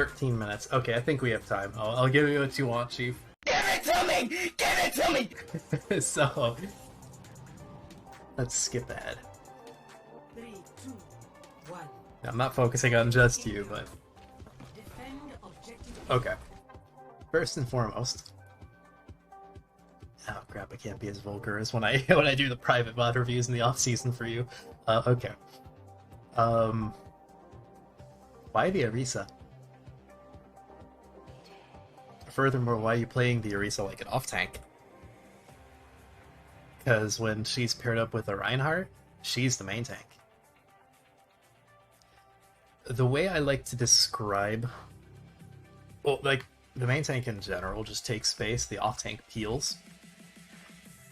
13 minutes. Okay, I think we have time. I'll give you what you want, Chief. Give it to me! Give it to me! So, let's skip ahead. 3, 2, 1. I'm not focusing on just you, but... Defend objective. Okay. First and foremost... Oh crap, I can't be as vulgar as when I do the private VOD reviews in the off-season for you. Okay. Why the Orisa? Furthermore, why are you playing the Orisa like an off-tank? Because when she's paired up with a Reinhardt, she's the main tank. The way I like to describe... Well, like, the main tank in general just takes space, the off-tank peels.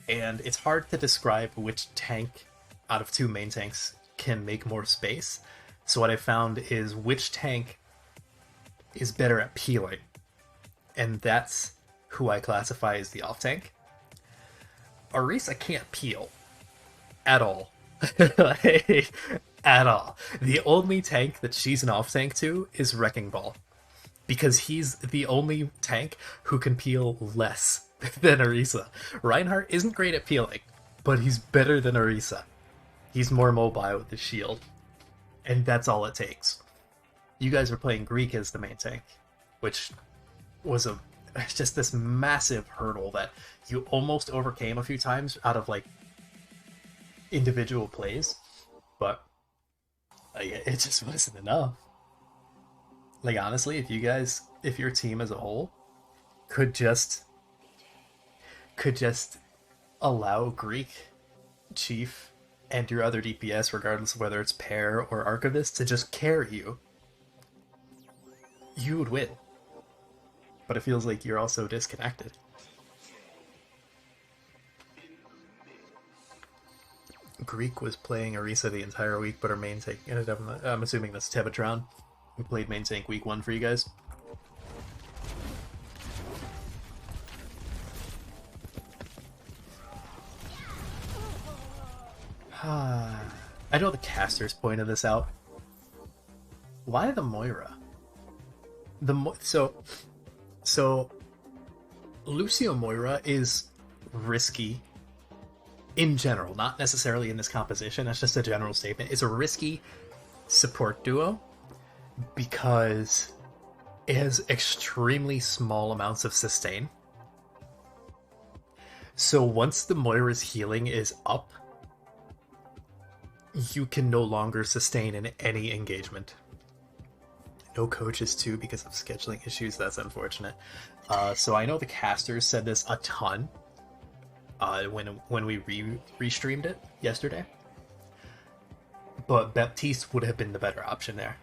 And it's hard to describe which tank out of two main tanks can make more space. So what I found is which tank is better at peeling. And that's who I classify as the off-tank. Orisa can't peel. At all. Like, at all. The only tank that she's an off-tank to is Wrecking Ball. Because he's the only tank who can peel less than Orisa. Reinhardt isn't great at peeling, but he's better than Orisa. He's more mobile with the shield. And that's all it takes. You guys are playing Greek as the main tank, which was just this massive hurdle that you almost overcame a few times out of, like, individual plays, but it just wasn't enough. Like, honestly, if your team as a whole could just allow Greek, Chief, and your other DPS, regardless of whether it's Pair or Archivist, to just carry you, you would win. But it feels like you're also disconnected. Greek was playing Orisa the entire week, but her main tank ended up in I'm assuming that's Tevatron, who played main tank week 1 for you guys. I know the casters pointed this out. Why the Moira? So Lucio Moira is risky in general, not necessarily in this composition. That's just a general statement. It's a risky support duo because it has extremely small amounts of sustain. So once the Moira's healing is up, you can no longer sustain in any engagement. No coaches too because of scheduling issues. That's unfortunate. So I know the casters said this a ton when we restreamed it yesterday. But Baptiste would have been the better option there.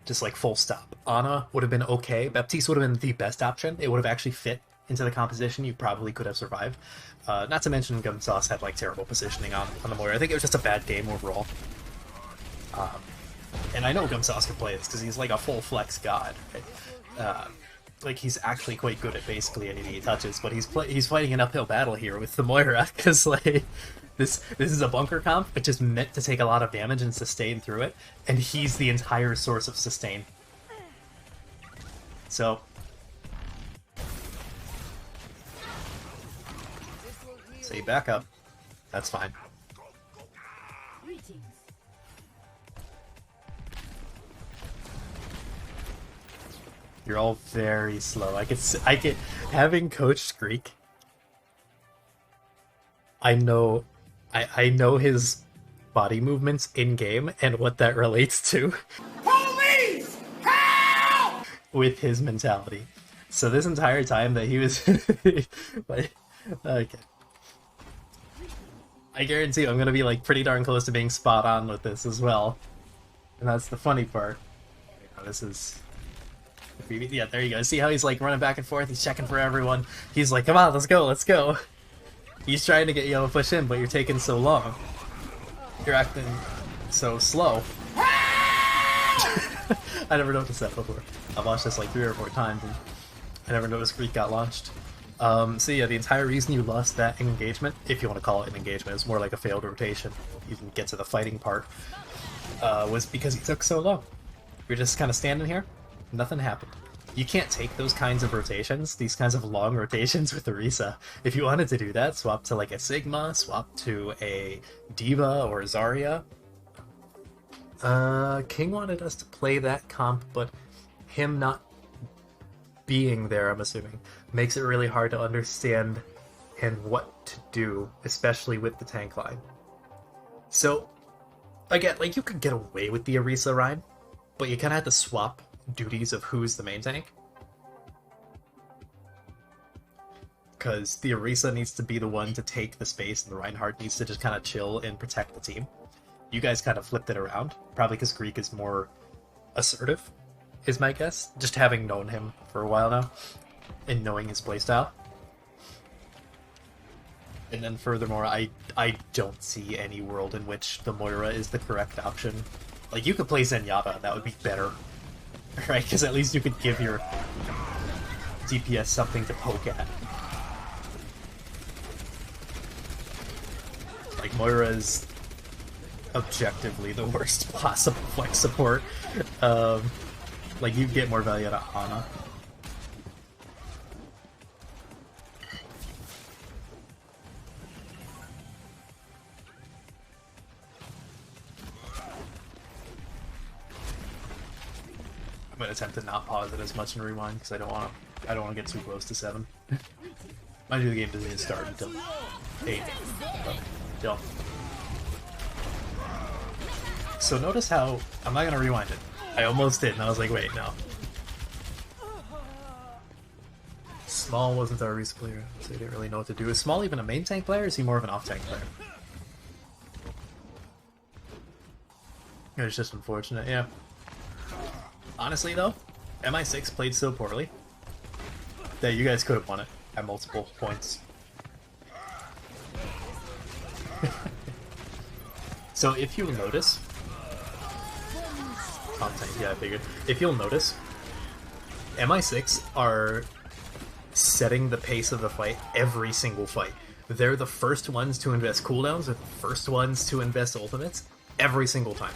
Just like full stop. Ana would have been okay. Baptiste would have been the best option. It would have actually fit into the composition. You probably could have survived. Not to mention Gumsauce had like terrible positioning on the Moira. I think it was just a bad game overall. And I know Gumsauce can play this because he's like a full flex god. Right? Like he's actually quite good at basically anything he touches, but he's fighting an uphill battle here with the Moira because like this is a bunker comp, which is meant to take a lot of damage and sustain through it, and he's the entire source of sustain. So you back up. That's fine. You're all very slow. I get having coached Greek. I know his body movements in game and what that relates to. Police! Help! With his mentality. So this entire time that he was like, okay. I guarantee you I'm gonna be like pretty darn close to being spot on with this as well. And that's the funny part. This is... Yeah, there you go. See how he's like running back and forth? He's checking for everyone. He's like, come on, let's go, let's go. He's trying to get you to push in, but you're taking so long. You're acting so slow. I never noticed that before. I've watched this like 3 or 4 times and I never noticed Greek got launched. So yeah, the entire reason you lost that engagement, if you want to call it an engagement, it's more like a failed rotation. You didn't get to the fighting part. Was because he took so long. You're just kind of standing here, Nothing happened. You can't take those kinds of rotations, these kinds of long rotations with Orisa. If you wanted to do that, swap to like a Sigma, swap to a Diva or a Zarya. King wanted us to play that comp, but him not being there, I'm assuming, makes it really hard to understand and what to do, especially with the tank line. So, again, like, you could get away with the Orisa Rhyme, but you kind of have to swap duties of who's the main tank. Because the Orisa needs to be the one to take the space, and the Reinhardt needs to just kind of chill and protect the team. You guys kind of flipped it around, probably because Greek is more assertive, is my guess, just having known him for a while now, and knowing his playstyle. And then furthermore, I don't see any world in which the Moira is the correct option. Like, you could play Zenyatta, that would be better. Right? Because at least you could give your DPS something to poke at. Like, Moira is objectively the worst possible flex support. Like, you get more value out of Ana. I'm gonna attempt to not pause it as much and rewind because I don't want to get too close to 7. Mind you, the game doesn't even start until 8. But still. So notice how I'm not gonna rewind it. I almost did, and I was like, wait, no. Small wasn't our Orisa player, so he didn't really know what to do. Is Small even a main tank player, or is he more of an off tank player? It was just unfortunate, yeah. Honestly, though, MI6 played so poorly that you guys could have won it at multiple points. So if you'll notice... Top tank, yeah, I figured. If you'll notice, MI6 are setting the pace of the fight every single fight. They're the first ones to invest cooldowns, they're the first ones to invest ultimates, every single time.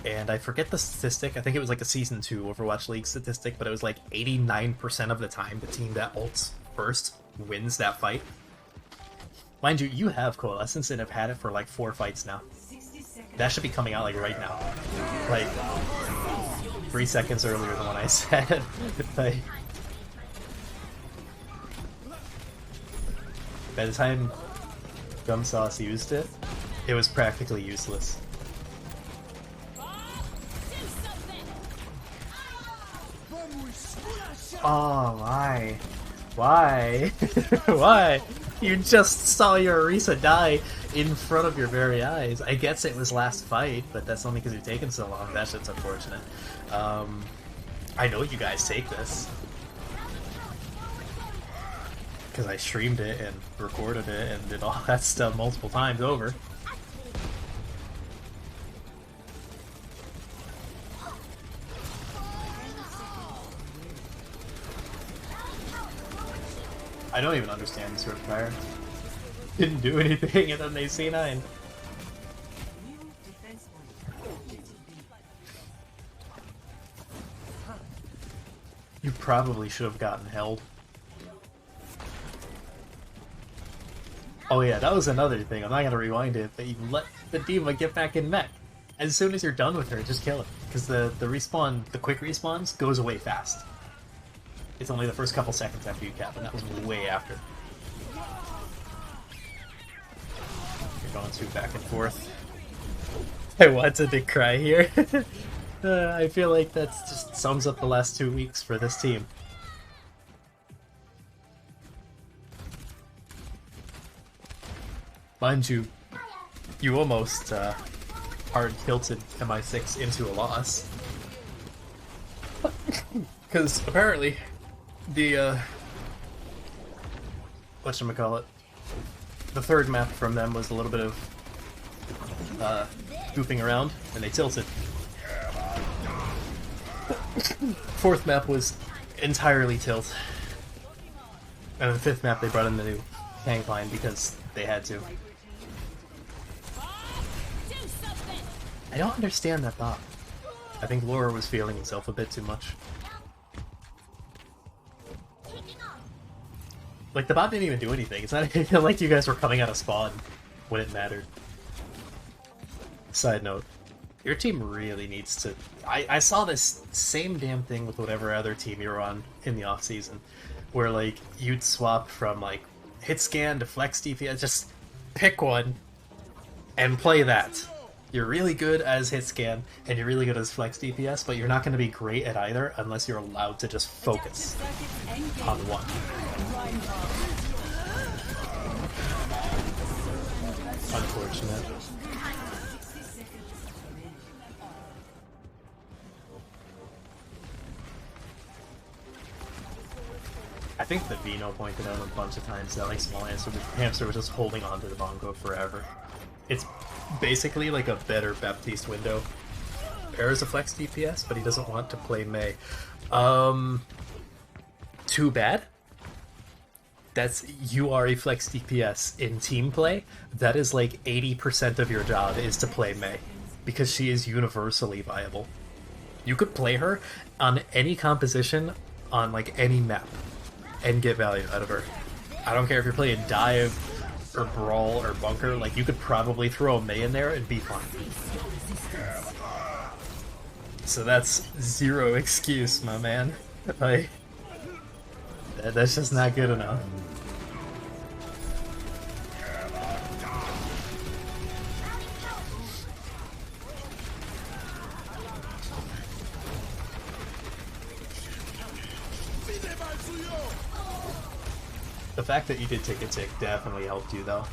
And I forget the statistic, I think it was like a Season 2 Overwatch League statistic, but it was like 89% of the time the team that ults first wins that fight. Mind you, you have Coalescence and have had it for like 4 fights now. That should be coming out like right now. Like 3 seconds earlier than what I said. Like, by the time Gumsauce used it, it was practically useless. Oh, why? Why? Why? You just saw your Orisa die in front of your very eyes. I guess it was last fight, but that's only because you're taking so long. That shit's unfortunate. I know you guys take this. Because I streamed it and recorded it and did all that stuff multiple times over. I don't even understand this Riftfire. Didn't do anything and then they C9. You probably should have gotten held. Oh yeah, that was another thing. I'm not gonna rewind it, but you let the D.Va get back in mech. As soon as you're done with her, just kill it. Because the respawn, the quick respawns, goes away fast. It's only the first couple seconds after you cap, and that was way after. You're going too back and forth. I wanted to cry here. I feel like that just sums up the last 2 weeks for this team. Mind you, you almost hard tilted MI6 into a loss. Because apparently the whatchamacallit, the third map from them was a little bit of goofing around, and they tilted. Fourth map was entirely tilt, and the fifth map they brought in the new tank line because they had to. I don't understand that thought. I think Laura was feeling himself a bit too much. Like, the bot didn't even do anything. It's not like you guys were coming out of spawn when it mattered. Side note, your team really needs to... I saw this same damn thing with whatever other team you were on in the off-season, where, like, you'd swap from, like, hit scan to flex DPS. Just pick one and play that. You're really good as hit scan, and you're really good as flex DPS, but you're not going to be great at either unless you're allowed to just focus on one. Unfortunate. I think the Vino pointed out a bunch of times that, like, Small Hamster was just holding on to the Bongo forever. It's basically like a better Baptiste window. Bear is a flex DPS, but he doesn't want to play Mei. Too bad. You are a flex DPS in team play. That is like 80% of your job is to play Mei, because she is universally viable. You could play her on any composition on like any map and get value out of her. I don't care if you're playing Dive or Brawl or Bunker, like, you could probably throw a Mei in there and be fine. So that's zero excuse, my man. Like, that's just not good enough. The fact that you did take a tick definitely helped you, though.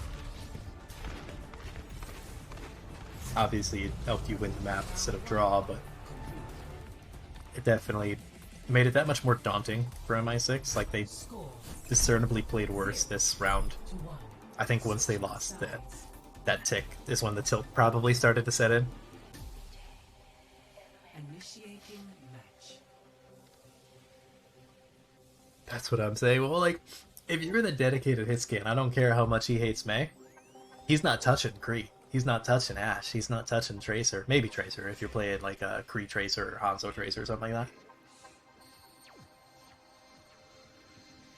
Obviously, it helped you win the map instead of draw, but it definitely made it that much more daunting for MI6. Like, they discernibly played worse this round. I think once they lost that tick is when the tilt probably started to set in. Initiating match. That's what I'm saying. Well, like, if you're the dedicated hit scan, I don't care how much he hates Mei. He's not touching Kree. He's not touching Ashe. He's not touching Tracer. Maybe Tracer if you're playing like a Kree Tracer or Hanzo Tracer or something like that.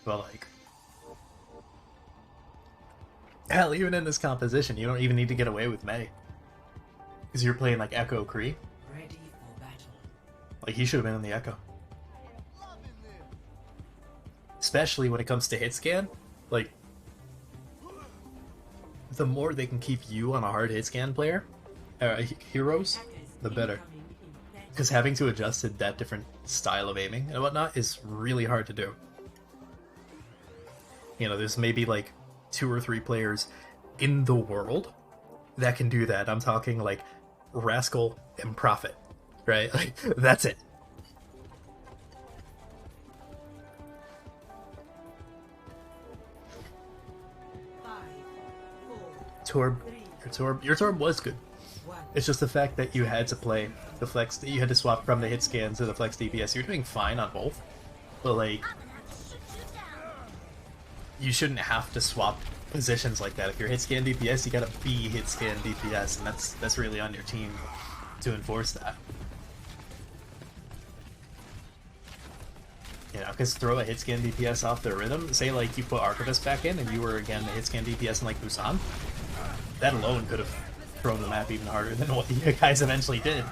But like, hell, even in this composition, you don't even need to get away with Mei. Because you're playing like Echo Kree. Ready for battle. Like, he should have been in the Echo. Especially when it comes to hit scan, like, the more they can keep you on a hard hit scan player, heroes, the better. Because having to adjust to that different style of aiming and whatnot is really hard to do. You know, there's maybe like 2 or 3 players in the world that can do that. I'm talking like Rascal and Prophet, right? Like, that's it. Your Torb was good. It's just the fact that you had to play the flex, that you had to swap from the hit scan to the flex DPS. You're doing fine on both, but like, you shouldn't have to swap positions like that. If you're hit scan DPS, you gotta be hit scan DPS, and that's really on your team to enforce that. You know, because throw a hit scan DPS off their rhythm. Say like you put Archivist back in and you were again the hit scan DPS in like Busan. That alone could have thrown the map even harder than what you guys eventually did.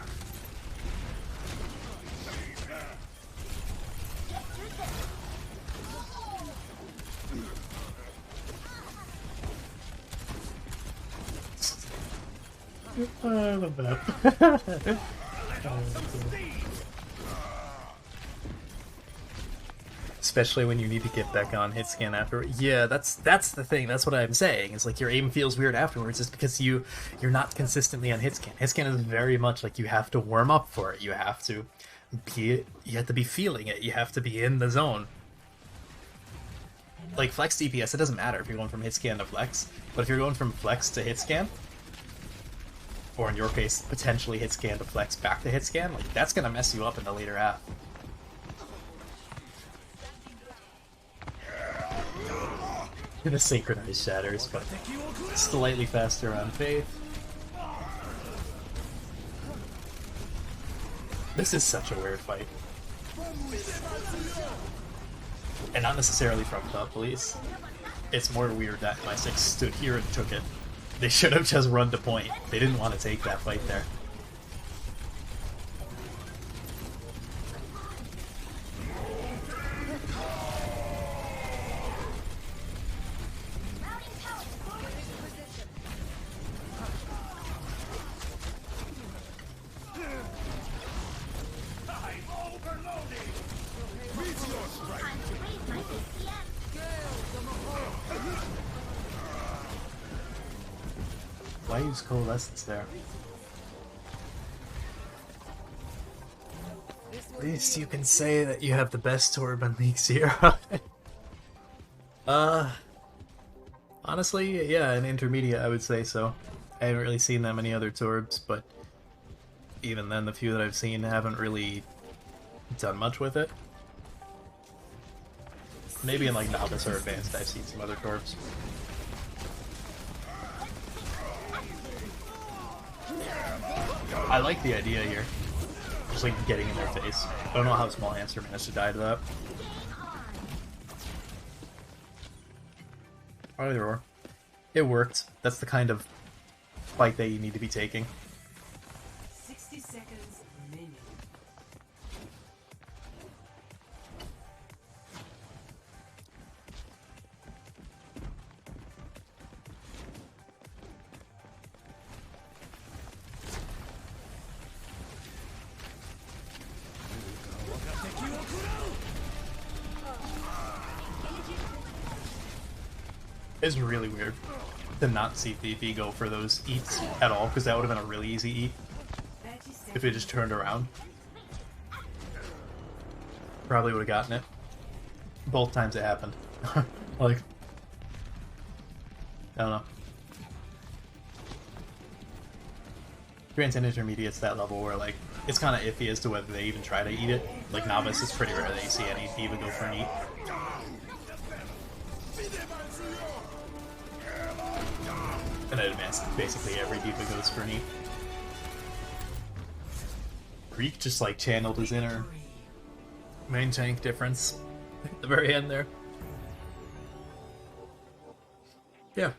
I love that. Especially when you need to get back on hit scan after. Yeah, that's the thing. That's what I'm saying. It's like your aim feels weird afterwards just because you're not consistently on hit scan. Hit scan is very much like you have to warm up for it. You have to be feeling it. You have to be in the zone. Like flex DPS, it doesn't matter if you're going from hit scan to flex, but if you're going from flex to hit scan, or in your case, potentially hit scan to flex back to hit scan, like that's gonna mess you up in the later half. The synchronized shatters, but slightly faster on Faith. This is such a weird fight. And not necessarily from the police. It's more weird that MI6 stood here and took it. They should have just run to point. They didn't want to take that fight there. Why use coalescence there? At least you can say that you have the best orb on League 0. Honestly, yeah, an intermediate I would say so. I haven't really seen that many other Torbs, but even then the few that I've seen haven't really done much with it. Maybe in like Novice or Advanced I've seen some other Torbs. I like the idea here. Just like getting in their face. I don't know how Small Hamster managed to die to that. Either or. It worked. That's the kind of fight that you need to be taking. 60 seconds remaining. It's really weird to not see Thiefy go for those eats at all, because that would have been a really easy eat if it just turned around. Probably would have gotten it. Both times it happened. Like, I don't know. Grants and Intermediate's that level where, like, it's kind of iffy as to whether they even try to eat it. Like, Novice, it's pretty rare that you see any Diva go for an eat. And at Advanced, basically every Diva goes for an eat. Greek just, like, channeled his inner main tank difference at the very end there. Yeah.